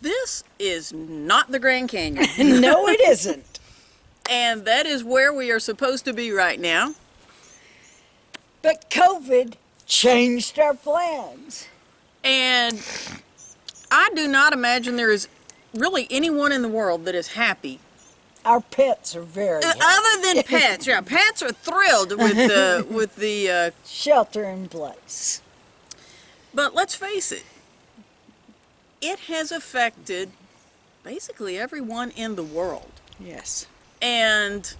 This is not the Grand Canyon. No, it isn't. And that is where we are supposed to be right now. But COVID changed our plans. And I do not imagine there is really anyone in the world that is happy. Our pets are very happy. Other than pets. Yeah, pets are thrilled with the shelter in place. But let's face it, it has affected basically everyone in the world. Yes. And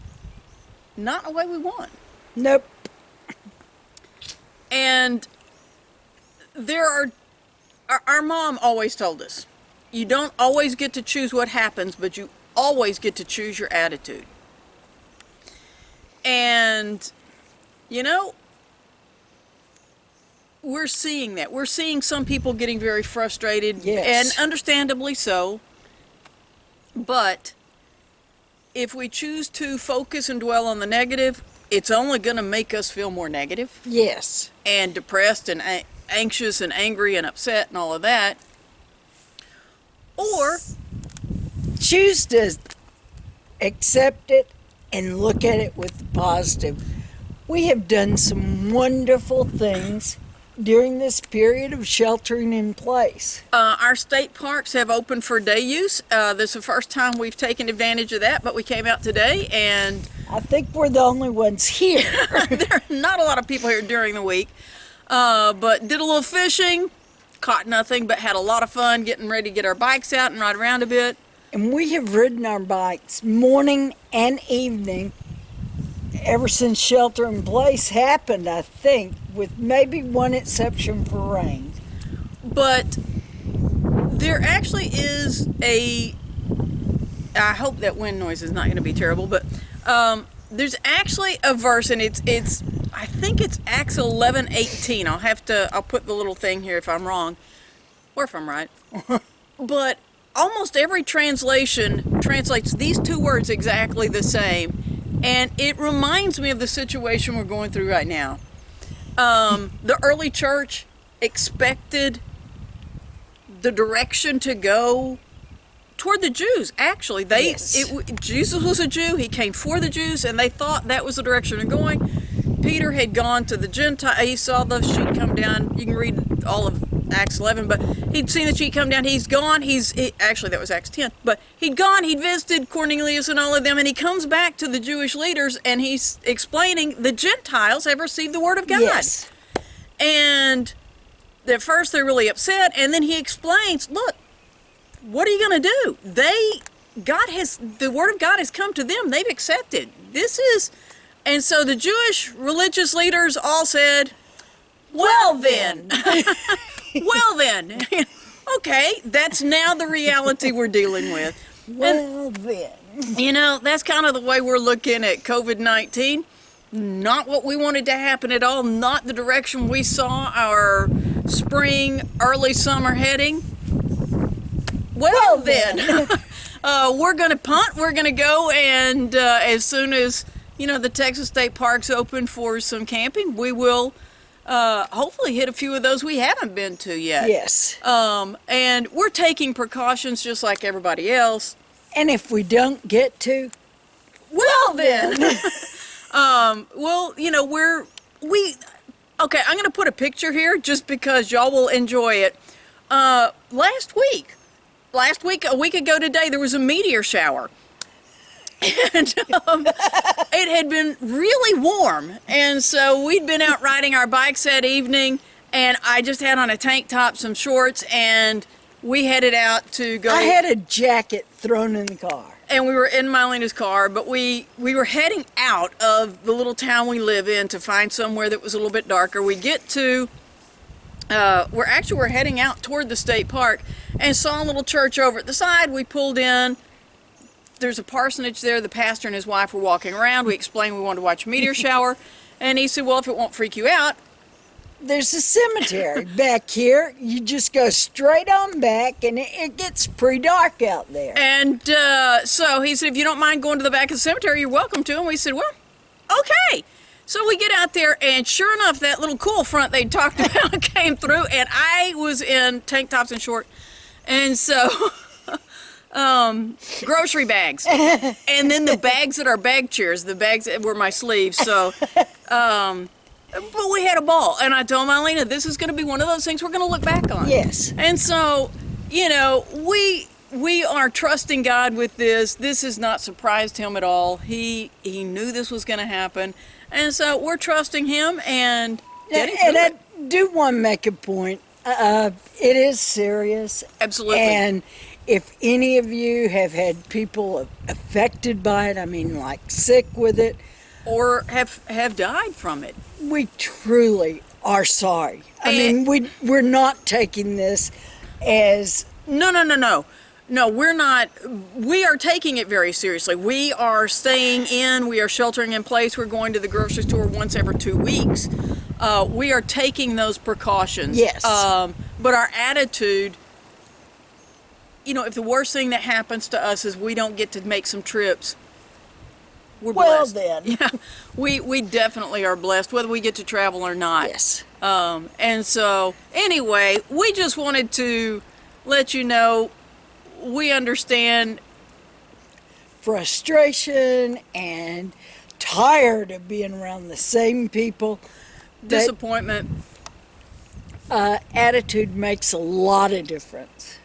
not the way we want. Nope. And there are, our mom always told us, you don't always get to choose what happens, but you always get to choose your attitude. And, you know, we're seeing that. We're seeing some people getting very frustrated, yes, and understandably so. But if we choose to focus and dwell on the negative, it's only going to make us feel more negative. Yes. And depressed and anxious and angry and upset and all of that. Or choose to accept it and look at it with the positive. We have done some wonderful things during this period of sheltering in place. Our state parks have opened for day use. This is the first time we've taken advantage of that, but we came out today and I think we're the only ones here. there are not a lot of people here during the week, but did a little fishing, caught nothing, but had a lot of fun getting ready to get our bikes out and ride around a bit. And we have ridden our bikes morning and evening ever since shelter in place happened, I think, with maybe one exception for rain. But there actually is I hope that wind noise is not going to be terrible, but there's actually a verse, and it's I think it's Acts 11:18. I'll put the little thing here if I'm wrong, or if I'm right. But almost every translation translates these two words exactly the same. And it reminds me of the situation we're going through right now. The early church expected the direction to go toward the Jews. Actually, Jesus was a Jew. He came for the Jews, and they thought that was the direction they're going. Peter had gone to the Gentile. He saw the sheet come down. You can read all of Acts 11, but he'd seen the sheet come down. He's gone. Actually, that was Acts 10. But he'd gone. He'd visited Cornelius and all of them, and he comes back to the Jewish leaders, and he's explaining the Gentiles have received the word of God. Yes. And at first they're really upset, and then he explains, look, what are you going to do? The word of God has come to them. They've accepted. And so the Jewish religious leaders all said, well then, okay, that's now the reality we're dealing with. Well then. You know, that's kind of the way we're looking at COVID-19. Not what we wanted to happen at all, not the direction we saw our spring, early summer heading. Well then, we're going to punt, we're going to go, and as soon as, the Texas State Park's open for some camping, we will hopefully hit a few of those we haven't been to yet. Yes. And we're taking precautions just like everybody else. And if we don't get to, well then. Okay, I'm going to put a picture here just because y'all will enjoy it. Last week, a week ago today, there was a meteor shower. And it had been really warm, and so we'd been out riding our bikes that evening, and I just had on a tank top, some shorts, and we headed out to go. I had a jacket thrown in the car. And we were in MiLena's car, but we were heading out of the little town we live in to find somewhere that was a little bit darker. We get to, we're heading out toward the state park, and saw a little church over at the side. We pulled in. There's a parsonage there. The pastor and his wife were walking around. We explained we wanted to watch a meteor shower. And he said, well, if it won't freak you out. There's a cemetery back here. You just go straight on back, and it gets pretty dark out there. And so he said, if you don't mind going to the back of the cemetery, you're welcome to. And we said, well, okay. So we get out there, and sure enough, that little cool front they talked about came through, and I was in tank tops and short. And so grocery bags, and then the bags that are bag chairs, the bags that were my sleeves. So, but we had a ball, and I told MiLena, this is going to be one of those things we're going to look back on. Yes. And so, we are trusting God with this. This has not surprised him at all. He knew this was going to happen, and so we're trusting him and getting through And it. I do want to make a point. It is serious. Absolutely. And if any of you have had people affected by it, I mean, like sick with it, Or have died from it. we truly are sorry. I mean, we're not taking this as No. No, we're not. We are taking it very seriously. We are staying in. We are sheltering in place. We're going to the grocery store once every 2 weeks. We are taking those precautions. Yes. But our attitude, if the worst thing that happens to us is we don't get to make some trips, we're well blessed. then. Yeah, we definitely are blessed, whether we get to travel or not. Yes. And so, anyway, we just wanted to let you know we understand. Frustration and tired of being around the same people. Disappointment. Attitude makes a lot of difference.